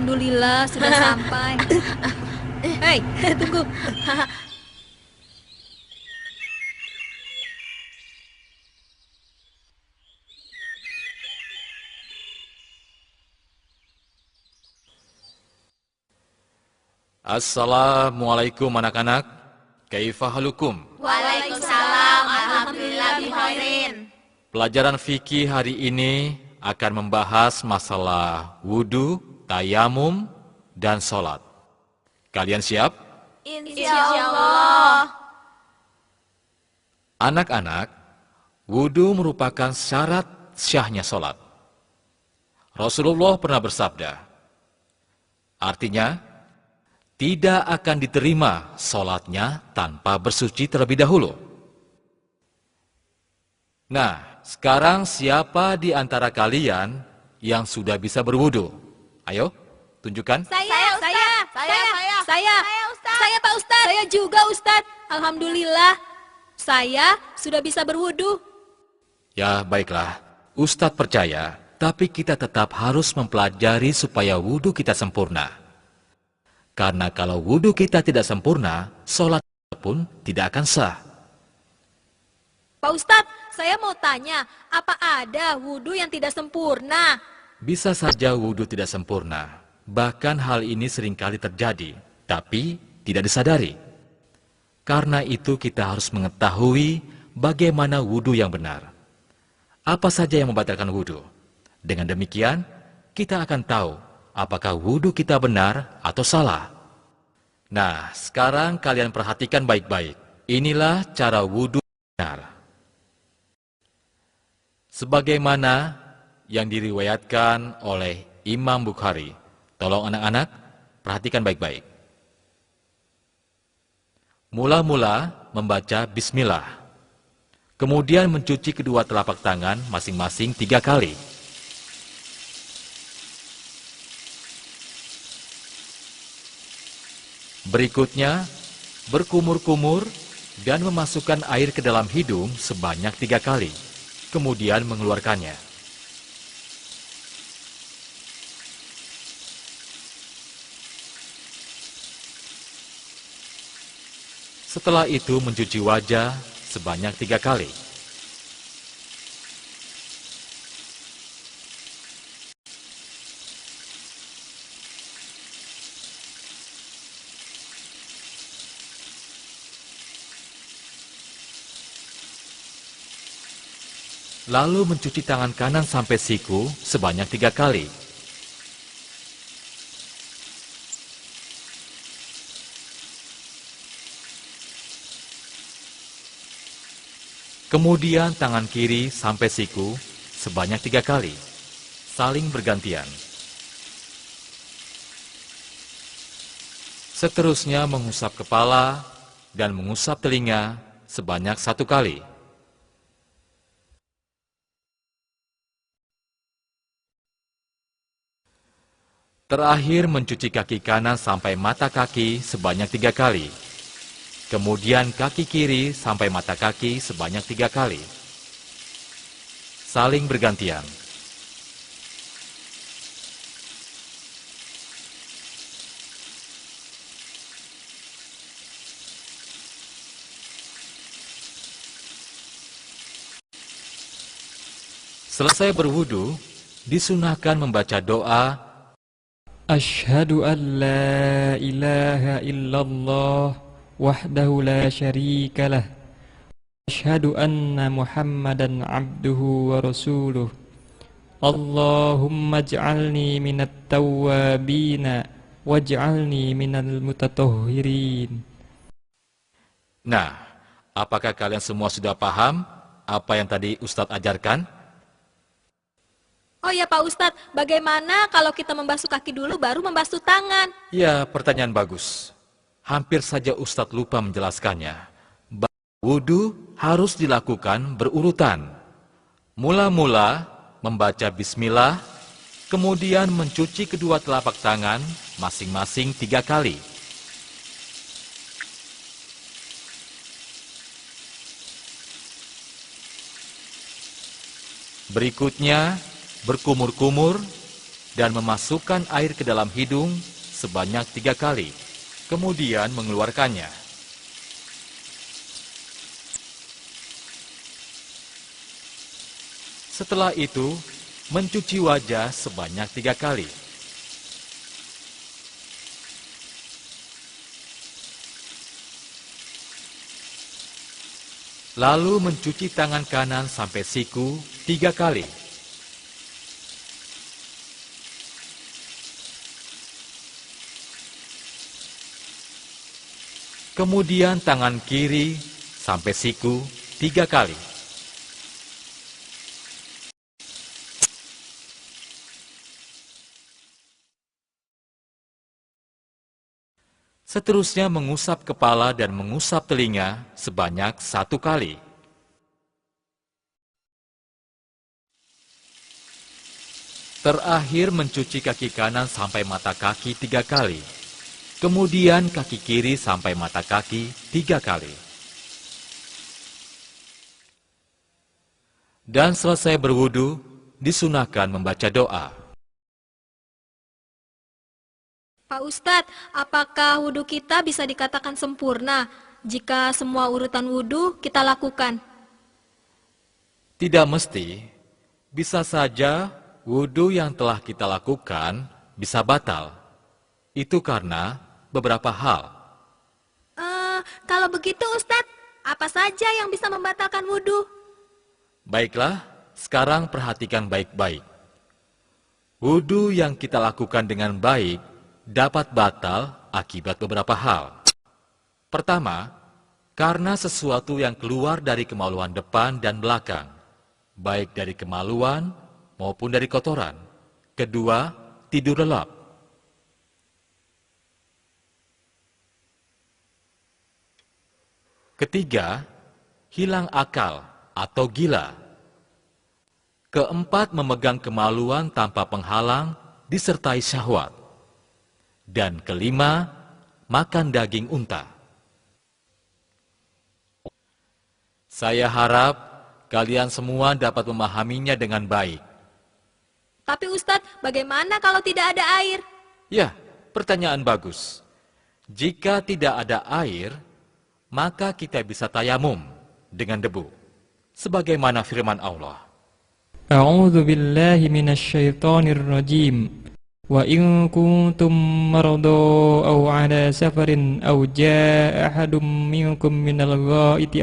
Alhamdulillah sudah sampai. Hei, tunggu. Assalamualaikum anak-anak. Kaifa halukum? Waalaikumsalam, alhamdulillah bikhairin. Pelajaran fikih hari ini akan membahas masalah wudu, tayamum, dan sholat. Kalian siap? Insyaallah. Anak-anak, wudu merupakan syarat syahnya sholat. Rasulullah pernah bersabda, artinya, tidak akan diterima sholatnya tanpa bersuci terlebih dahulu. Nah, sekarang siapa di antara kalian yang sudah bisa berwudu? Ayo, tunjukkan. Saya, Ustaz. Saya Pak Ustaz. Saya juga Ustaz. Alhamdulillah, saya sudah bisa berwudu. Ya, baiklah. Ustadz percaya, tapi kita tetap harus mempelajari supaya wudu kita sempurna. Karena kalau wudu kita tidak sempurna, sholat pun tidak akan sah. Pak Ustaz, saya mau tanya, apa ada wudu yang tidak sempurna? Bisa saja wudu tidak sempurna. Bahkan hal ini seringkali terjadi, tapi tidak disadari. Karena itu kita harus mengetahui bagaimana wudu yang benar. Apa saja yang membatalkan wudu. Dengan demikian, kita akan tahu apakah wudu kita benar atau salah. Nah, sekarang kalian perhatikan baik-baik. Inilah cara wudu benar. Sebagaimana yang diriwayatkan oleh Imam Bukhari. Tolong anak-anak, perhatikan baik-baik. Mula-mula membaca bismillah. Kemudian mencuci kedua telapak tangan masing-masing 3 kali. Berikutnya, berkumur-kumur dan memasukkan air ke dalam hidung sebanyak 3 kali. Kemudian mengeluarkannya. Setelah itu mencuci wajah sebanyak 3 kali. Lalu mencuci tangan kanan sampai siku sebanyak 3 kali. Kemudian tangan kiri sampai siku sebanyak 3 kali, saling bergantian. Seterusnya mengusap kepala dan mengusap telinga sebanyak 1 kali. Terakhir mencuci kaki kanan sampai mata kaki sebanyak 3 kali. Kemudian kaki kiri sampai mata kaki sebanyak 3 kali. Saling bergantian. Selesai berwudu, disunahkan membaca doa Asyhadu an la ilaha illallah wahdahu la syarika lah. Asyhadu anna Muhammadan abduhu wa rasuluh. Allahumma ij'alni minat tawwabina waj'alni minal mutatahhirin. Nah, apakah kalian semua sudah paham apa yang tadi Ustadz ajarkan? Oh ya Pak Ustadz, bagaimana kalau kita membasuh kaki dulu baru membasuh tangan? Ya, pertanyaan bagus. Hampir saja Ustadz lupa menjelaskannya. Wudu harus dilakukan berurutan. Mula-mula membaca bismillah, kemudian mencuci kedua telapak tangan masing-masing 3 kali. Berikutnya, berkumur-kumur dan memasukkan air ke dalam hidung sebanyak 3 kali, kemudian mengeluarkannya. Setelah itu, mencuci wajah sebanyak 3 kali. Lalu mencuci tangan kanan sampai siku 3 kali. Kemudian tangan kiri sampai siku 3 kali. Seterusnya mengusap kepala dan mengusap telinga sebanyak 1 kali. Terakhir mencuci kaki kanan sampai mata kaki 3 kali. Kemudian kaki kiri sampai mata kaki 3 kali. Dan selesai berwudu, disunahkan membaca doa. Pak Ustadz, apakah wudhu kita bisa dikatakan sempurna jika semua urutan wudhu kita lakukan? Tidak mesti, bisa saja wudhu yang telah kita lakukan bisa batal. Itu karena beberapa hal. Kalau begitu Ustadz, apa saja yang bisa membatalkan wudhu? Baiklah, sekarang perhatikan baik-baik. Wudhu yang kita lakukan dengan baik dapat batal akibat beberapa hal. Pertama, karena sesuatu yang keluar dari kemaluan depan dan belakang, baik dari kemaluan maupun dari kotoran. Kedua, tidur lelap. Ketiga, hilang akal atau gila. Keempat, memegang kemaluan tanpa penghalang disertai syahwat. Dan kelima, makan daging unta. Saya harap kalian semua dapat memahaminya dengan baik. Tapi Ustadz, bagaimana kalau tidak ada air? Ya, pertanyaan bagus. Jika tidak ada air, maka kita bisa tayamum dengan debu. Sebagaimana firman Allah. A'udzu billahi minasyaitonir rajim. وإن كنتم مرضى أو على سفر أو جاء أحد منكم من الغائط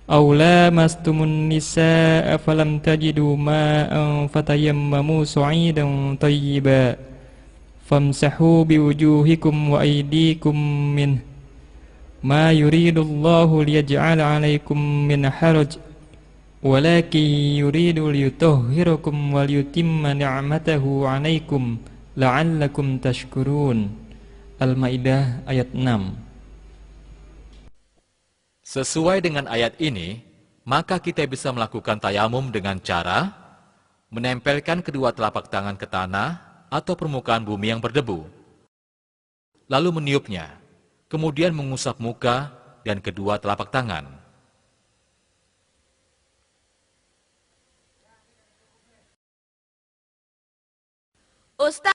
أو لامستم النساء فلم تجدوا ماء فتيمموا صعيدا طيبا فامسحوا بوجوهكم وأيديكم منه ما يريد الله ليجعل عليكم من حرج ولكن يريد ليطهركم وليتم نعمته عليكم لعلكم تشكرون. Al-Maidah ayat 6. Sesuai dengan ayat ini, maka kita bisa melakukan tayamum dengan cara menempelkan kedua telapak tangan ke tanah atau permukaan bumi yang berdebu, lalu meniupnya, kemudian mengusap muka dan kedua telapak tangan. Ustaz.